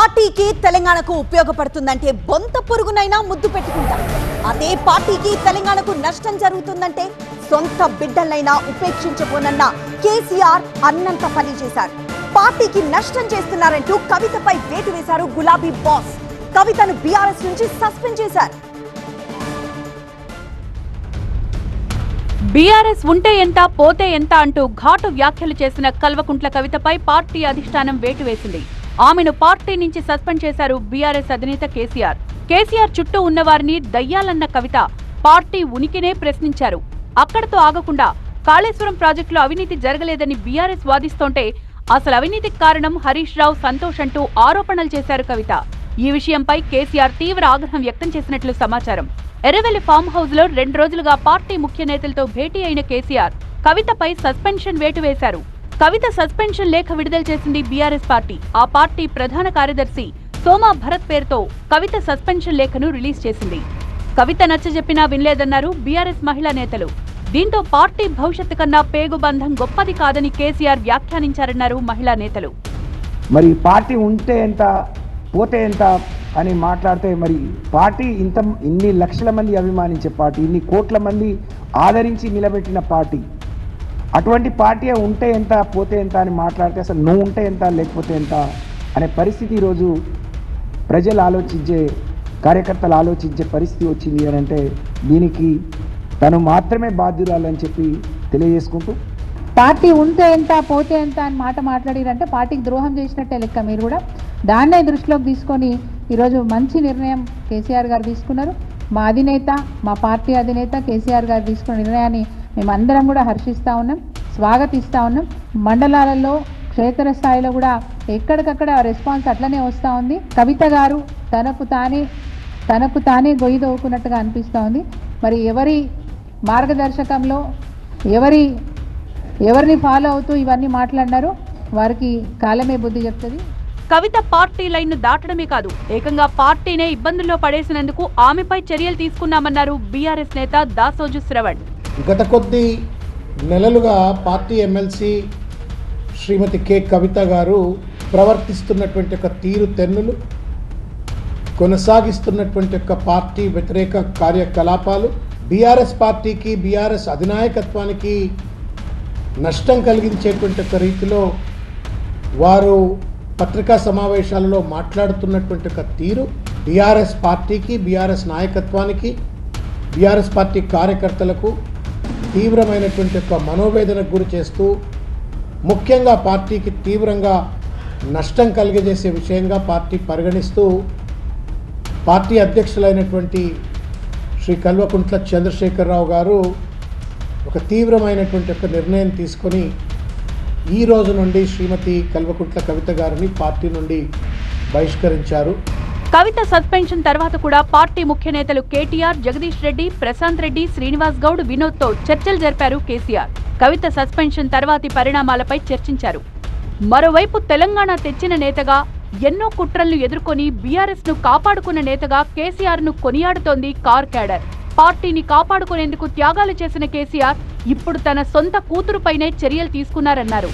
పార్టీకి తెలంగాణకు ఉపయోగపడుతుందంటే బొంత పురుగునైనా ముద్దు పెట్టుకుంటా. అదే పార్టీకి తెలంగాణకు నష్టం జరుగుతుందంటే సొంత బిడ్డలైనా ఉపేక్షించబోనన్న కేసీఆర్ అన్నంత పని చేశారు. పార్టీకి నష్టం చేస్తున్నారంటూ కవితపై వేటు వేశారు గులాబీ బాస్. కవితను బీఆర్ఎస్ నుంచి సస్పెండ్ చేశారు. బీఆర్ఎస్ ఉంటే ఎంత పోతే ఎంత అంటూ ఘాటు వ్యాఖ్యలు చేసిన కల్వకుంట్ల కవితపై పార్టీ అధిష్టానం వేటు వేసింది. ఆమెను పార్టీ నుంచి సస్పెండ్ చేశారు బీఆర్ఎస్ అధినేత కేసీఆర్. కేసీఆర్ చుట్టూ ఉన్నవారిని దయ్యాలన్న కవిత పార్టీ ఉనికినే ప్రశ్నించారు. అక్కడతో ఆగకుండా కాళేశ్వరం ప్రాజెక్టులో అవినీతి జరగలేదని బీఆర్ఎస్ వాదిస్తోంటే అసలు అవినీతికి కారణం హరీష్ రావు, సంతోష్ అంటూ ఆరోపణలు చేశారు కవిత. ఈ విషయంపై కేసీఆర్ తీవ్ర ఆగ్రహం వ్యక్తం చేసినట్లు సమాచారం. ఎర్రవెల్లి ఫామ్ హౌస్ లో 2 రోజులుగా పార్టీ ముఖ్య నేతలతో భేటీ అయిన కేసీఆర్ కవితపై సస్పెన్షన్ వేటు వేశారు. కవిత సస్పెన్షన్ లేఖ విడుదల చేసింది బీఆర్ఎస్ పార్టీ. ఆ పార్టీ ప్రధాన కార్యదర్శి సోమా భరత్ పేరుతో కవిత సస్పెన్షన్ లేఖను రిలీజ్ చేసింది. కవిత నచ్చజెప్పినా వినలేదన్నారు బీఆర్ఎస్ మహిళా నేతలు. దీంతో పార్టీ భవిష్యత్తు కన్నా పేగుబంధం గొప్పది కాదని కేసీఆర్ వ్యాఖ్యానించారన్నారు మహిళా నేతలు. మరి పార్టీ ఉంటే ఎంత పోతే ఎంత అని మాట్లాడితే, మరి పార్టీ ఇన్ని లక్షల మంది అభిమానించే పార్టీ, ఇన్ని కోట్ల మంది ఆదరించి నిలబెట్టిన పార్టీ, అటువంటి పార్టీ ఉంటే ఎంత పోతే ఎంత అని మాట్లాడితే అసలు నువ్వు ఉంటే ఎంత లేకపోతే ఎంత అనే పరిస్థితి ఈరోజు ప్రజలు ఆలోచించే, కార్యకర్తలు ఆలోచించే పరిస్థితి వచ్చింది అని అంటే దీనికి తను మాత్రమే బాధ్యురాలని చెప్పి తెలియజేసుకుంటూ, పార్టీ ఉంటే ఎంత పోతే ఎంత అని మాట్లాడిరంటే పార్టీకి ద్రోహం చేసినట్టే లెక్క. మీరు కూడా దాన్నే దృష్టిలోకి తీసుకొని ఈరోజు మంచి నిర్ణయం కేసీఆర్ గారు తీసుకున్నారు. మా అధినేత, మా పార్టీ అధినేత కేసీఆర్ గారు తీసుకున్న నిర్ణయాన్ని మేమందరం కూడా హర్షిస్తూ ఉన్నాం, స్వాగతిస్తూ ఉన్నాం. మండలాలలో క్షేత్రస్థాయిలో కూడా ఎక్కడికక్కడ రెస్పాన్స్ అట్లనే వస్తూ ఉంది. కవిత గారు తనకు తానే గొయ్యి తవ్వుకున్నట్టుగా అనిపిస్తూ ఉంది. మరి ఎవరి మార్గదర్శకంలో ఎవరిని ఫాలో అవుతూ ఇవన్నీ మాట్లాడినారో వారికి కాలమే బుద్ధి చెప్తుంది. కవిత పార్టీ లైన్ దాటడమే కాదు, ఏకంగా పార్టీనే ఇబ్బందుల్లో పడేసినందుకు ఆమెపై చర్యలు తీసుకున్నామన్నారు బీఆర్ఎస్ నేత దాసోజు శ్రవణ్. గత కొద్ది నెలలుగా పార్టీ ఎమ్మెల్సీ శ్రీమతి కె కవిత గారు ప్రవర్తిస్తున్నటువంటి ఒక తీరు తెన్నులు, కొనసాగిస్తున్నటువంటి ఒక పార్టీ వ్యతిరేక కార్యకలాపాలు బీఆర్ఎస్ పార్టీకి, బీఆర్ఎస్ అధినాయకత్వానికి నష్టం కలిగించేటువంటి ఒక రీతిలో వారు పత్రికా సమావేశాలలో మాట్లాడుతున్నటువంటి ఒక తీరు బీఆర్ఎస్ పార్టీకి, బీఆర్ఎస్ నాయకత్వానికి, బీఆర్ఎస్ పార్టీ కార్యకర్తలకు తీవ్రమైనటువంటి ఒక మనోవేదనకు గురి చేస్తూ, ముఖ్యంగా పార్టీకి తీవ్రంగా నష్టం కలిగజేసే విషయంగా పార్టీ పరిగణిస్తూ పార్టీ అధ్యక్షులైనటువంటి శ్రీ కల్వకుంట్ల చంద్రశేఖరరావు గారు ఒక తీవ్రమైనటువంటి ఒక నిర్ణయం తీసుకొని ఈ రోజు నుండి శ్రీమతి కల్వకుంట్ల కవిత గారిని పార్టీ నుండి బహిష్కరించారు. కవిత సస్పెన్షన్ తర్వాత కూడా పార్టీ ముఖ్య నేతలు కేటీఆర్, జగదీష్ రెడ్డి, ప్రశాంత్ రెడ్డి, శ్రీనివాస్ గౌడ్, వినోద్ తో చర్చలు జరిపారు కేసీఆర్. కవిత సస్పెన్షన్ తర్వాతి పరిణామాలపై చర్చించారు. మరోవైపు తెలంగాణ తెచ్చిన నేతగా, ఎన్నో కుట్రలను ఎదుర్కొని బీఆర్ఎస్ ను కాపాడుకున్న నేతగా కేసీఆర్ ను కొనియాడుతోంది కార్ క్యాడర్. పార్టీని కాపాడుకునేందుకు త్యాగాలు చేసిన కేసీఆర్ ఇప్పుడు తన సొంత కూతురుపైనే చర్యలు తీసుకున్నారన్నారు.